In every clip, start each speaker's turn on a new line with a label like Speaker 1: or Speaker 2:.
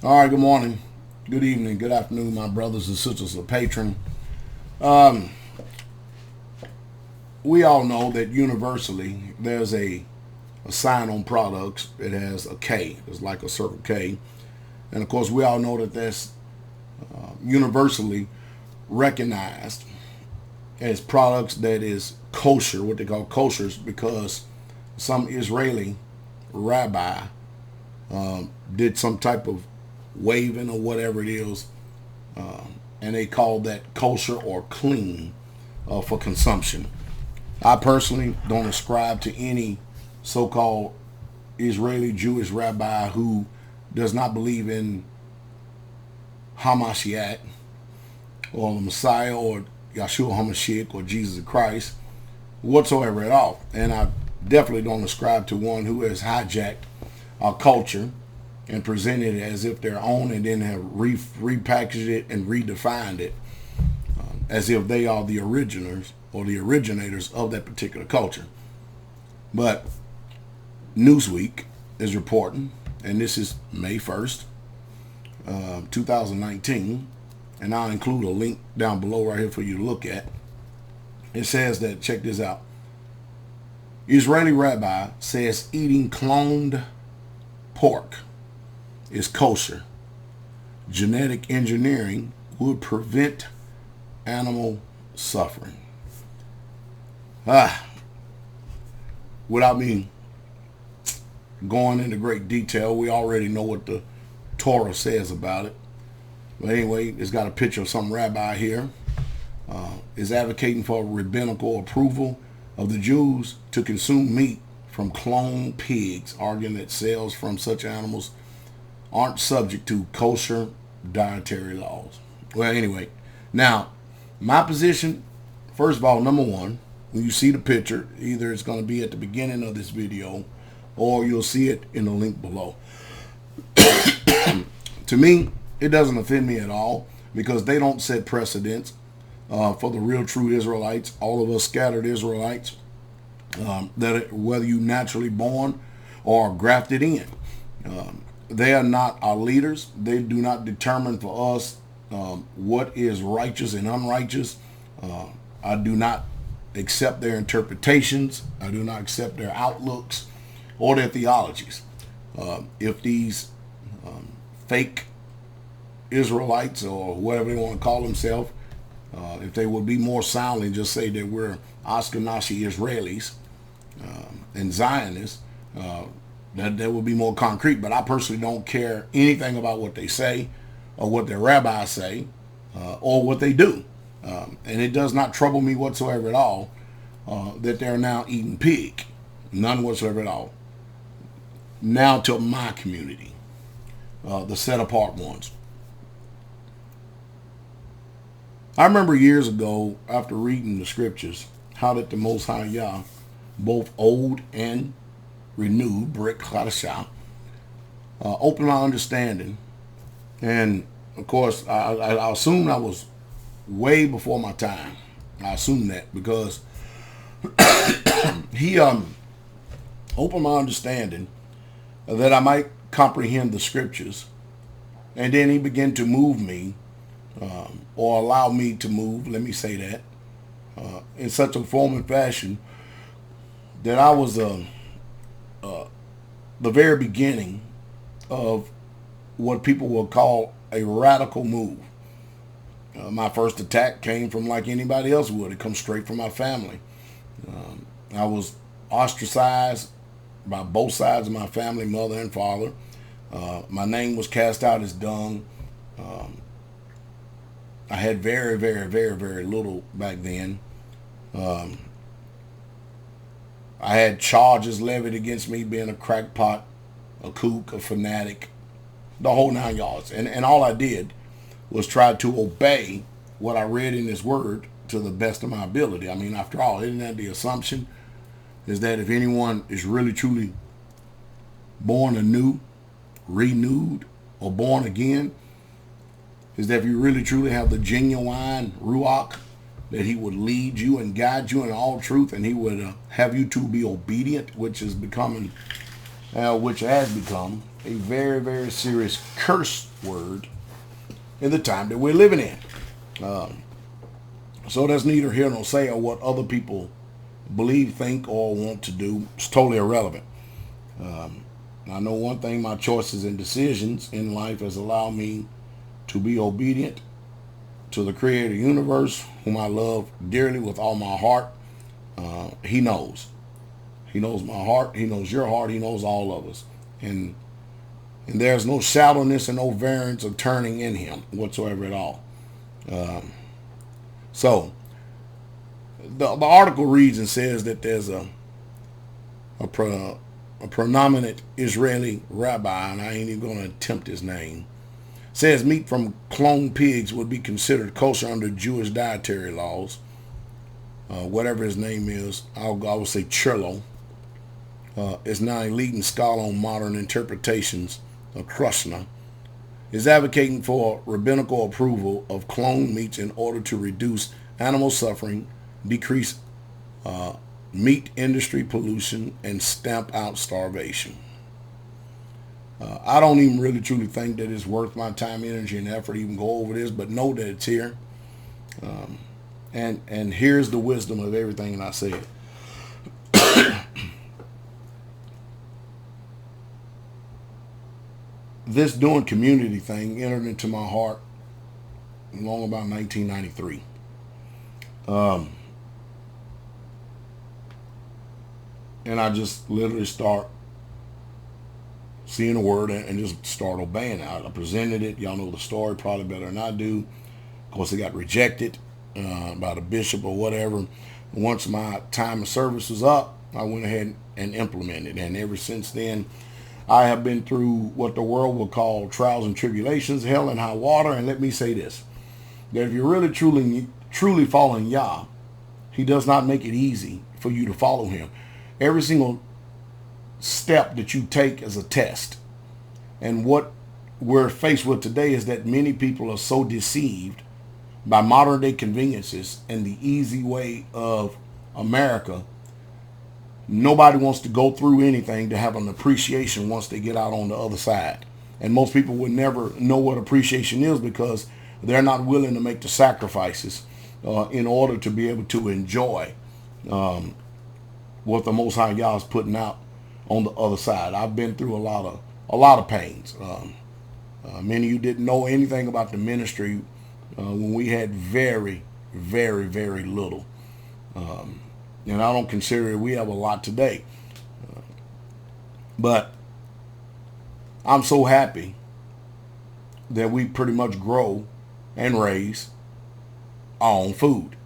Speaker 1: All right, good morning, good evening, good afternoon, my brothers and sisters of patron. We all know that universally there's a sign on products that has a K. It's like a circle K. And of course, we all know that that's universally recognized as products that is kosher, what they call koshers, because some Israeli rabbi did some type of waving or whatever it is, and they call that kosher or clean for consumption. I personally don't ascribe to any so-called Israeli Jewish rabbi who does not believe in Hamashiach or the Messiah or Yahshua HaMashiach or Jesus Christ whatsoever at all. And I definitely don't ascribe to one who has hijacked our culture and presented it as if their own and then have repackaged it and redefined it as if they are the originators or the originators of that particular culture. But Newsweek is reporting, and this is May 1st, 2019, and I'll include a link down below right here for you to look at. It says that, check this out, Israeli rabbi says eating cloned pork is kosher. Genetic engineering would prevent animal suffering. Without me going into great detail, we already know what the Torah says about it. But anyway, it's got a picture of some rabbi here. Is advocating for rabbinical approval of the Jews to consume meat from cloned pigs, arguing that sales from such animals aren't subject to kosher dietary laws. Well, anyway, now, my position, first of all, number one, when you see the picture, either it's going to be at the beginning of this video or you'll see it in the link below. To me, it doesn't offend me at all because they don't set precedents for the real true Israelites, all of us scattered Israelites, that whether you naturally born or grafted in. They are not our leaders. They do not determine for us what is righteous and unrighteous. I do not accept their interpretations. I do not accept their outlooks or their theologies. If these fake Israelites or whatever they want to call themselves, if they would be more sound and just say that we're Ashkenazi Israelis and Zionists, that would be more concrete. But I personally don't care anything about what they say or what their rabbis say or what they do. And it does not trouble me whatsoever at all that they're now eating pig. None whatsoever at all. Now to my community, the set apart ones. I remember years ago, after reading the scriptures, how that the Most High Yah, both old and renewed, Brit Chadashah, opened my understanding. And of course, I assumed I was way before my time. I assume that because he opened my understanding that I might comprehend the scriptures, and then he began to move me, or allow me to move, let me say that, in such a form and fashion that I was the very beginning of what people will call a radical move. My first attack came from like anybody else would. It comes straight from my family. I was ostracized by both sides of my family, mother and father. My name was cast out as dung. I had very, very, very, very little back then. I had charges levied against me being a crackpot, a kook, a fanatic, the whole 9 yards. And all I did was try to obey what I read in His Word to the best of my ability. I mean, after all, isn't that the assumption? Is that if anyone is really truly born anew, renewed, or born again, is that if you really truly have the genuine Ruach, that He would lead you and guide you in all truth, and He would have you to be obedient, which has become a very, very serious curse word in the time that we're living in. So that's neither here nor say or what other people believe, think, or want to do. It's totally irrelevant. I know one thing: my choices and decisions in life has allowed me to be obedient to the Creator of the universe, whom I love dearly with all my heart. He knows. He knows my heart. He knows your heart. He knows all of us. And there's no shallowness and no variance of turning in him whatsoever at all. So the article reads and says that there's a prominent Israeli rabbi, and I ain't even going to attempt his name, says meat from cloned pigs would be considered kosher under Jewish dietary laws. Whatever his name is, I would say Churlo, is now a leading scholar on modern interpretations of Krishna, is advocating for rabbinical approval of cloned meats in order to reduce animal suffering, decrease meat industry pollution, and stamp out starvation. I don't even really truly think that it's worth my time, energy, and effort to even go over this, but know that it's here. And here's the wisdom of everything I said. This doing community thing entered into my heart long about 1993. And I just literally start seeing the word and just start obeying it. I presented it. Y'all know the story probably better than I do. Of course, it got rejected by the bishop or whatever. Once my time of service was up, I went ahead and implemented. And ever since then, I have been through what the world will call trials and tribulations, hell and high water. And let me say this, that if you're really truly following Yah, he does not make it easy for you to follow him. Every single step that you take is a test. And what we're faced with today is that many people are so deceived by modern day conveniences and the easy way of America. Nobody wants to go through anything to have an appreciation once they get out on the other side. And most people would never know what appreciation is because they're not willing to make the sacrifices in order to be able to enjoy what the Most High Yah is putting out on the other side. I've been through a lot of pains. Many of you didn't know anything about the ministry when we had very, very, very little. And I don't consider we have a lot today. But I'm so happy that we pretty much grow and raise our own food.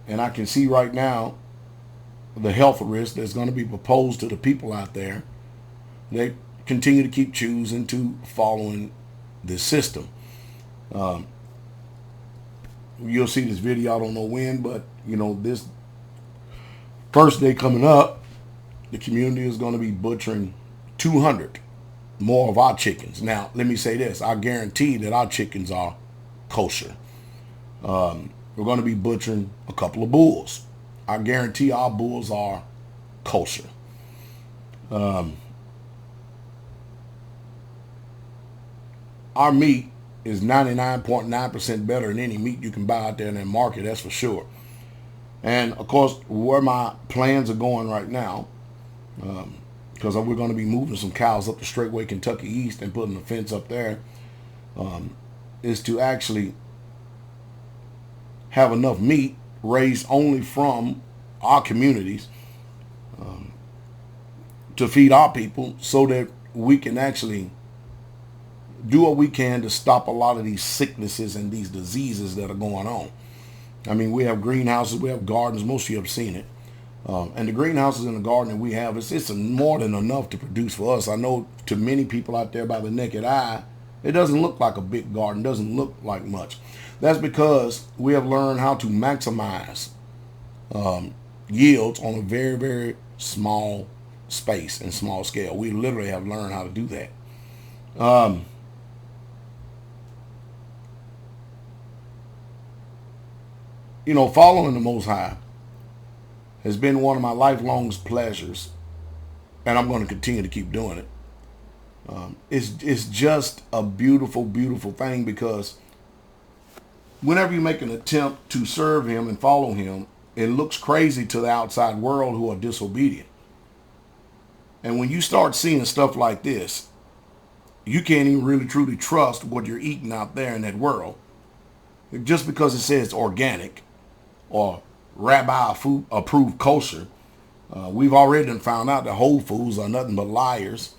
Speaker 1: And I can see right now the health risk that's going to be proposed to the people out there. They continue to keep choosing to following this system. You'll see this video, I don't know when, but this first day coming up, the community is going to be butchering 200 more of our chickens. Now, let me say this. I guarantee that our chickens are kosher. We're going to be butchering a couple of bulls. I guarantee our bulls are kosher. Our meat is 99.9% better than any meat you can buy out there in that market, that's for sure. And, of course, where my plans are going right now, because we're going to be moving some cows up the straightway Kentucky East and putting a fence up there, is to actually have enough meat raised only from our communities to feed our people so that we can actually do what we can to stop a lot of these sicknesses and these diseases that are going on. I mean, we have greenhouses, we have gardens, most of you have seen it. And the greenhouses and the garden that we have, it's more than enough to produce for us. I know to many people out there by the naked eye, it doesn't look like a big garden, doesn't look like much. That's because we have learned how to maximize yields on a very, very small space and small scale. We literally have learned how to do that. Following the Most High has been one of my lifelong pleasures, and I'm going to continue to keep doing it. It's just a beautiful, beautiful thing, because whenever you make an attempt to serve him and follow him, it looks crazy to the outside world who are disobedient. And when you start seeing stuff like this, you can't even really truly trust what you're eating out there in that world. Just because it says organic or Rabbi food approved kosher, we've already found out that Whole Foods are nothing but liars.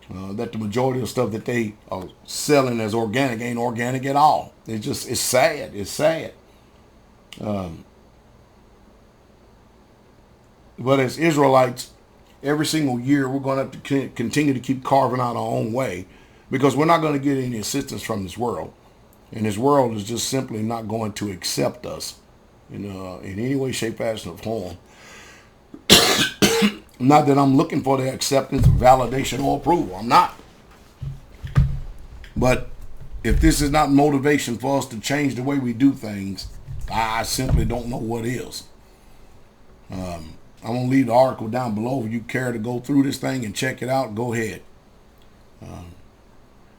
Speaker 1: That the majority of stuff that they are selling as organic ain't organic at all. It's sad. It's sad. But as Israelites, every single year we're going to have to continue to keep carving out our own way, because we're not going to get any assistance from this world. And this world is just simply not going to accept us in any way, shape, fashion, or form. Not that I'm looking for the acceptance, validation, or approval. I'm not. But if this is not motivation for us to change the way we do things, I simply don't know what is. I'm going to leave the article down below. If you care to go through this thing and check it out, go ahead.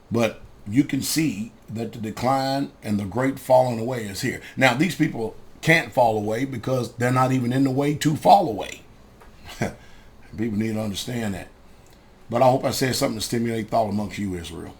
Speaker 1: But you can see that the decline and the great falling away is here. Now, these people can't fall away because they're not even in the way to fall away. People need to understand that. But I hope I said something to stimulate thought amongst you, Israel.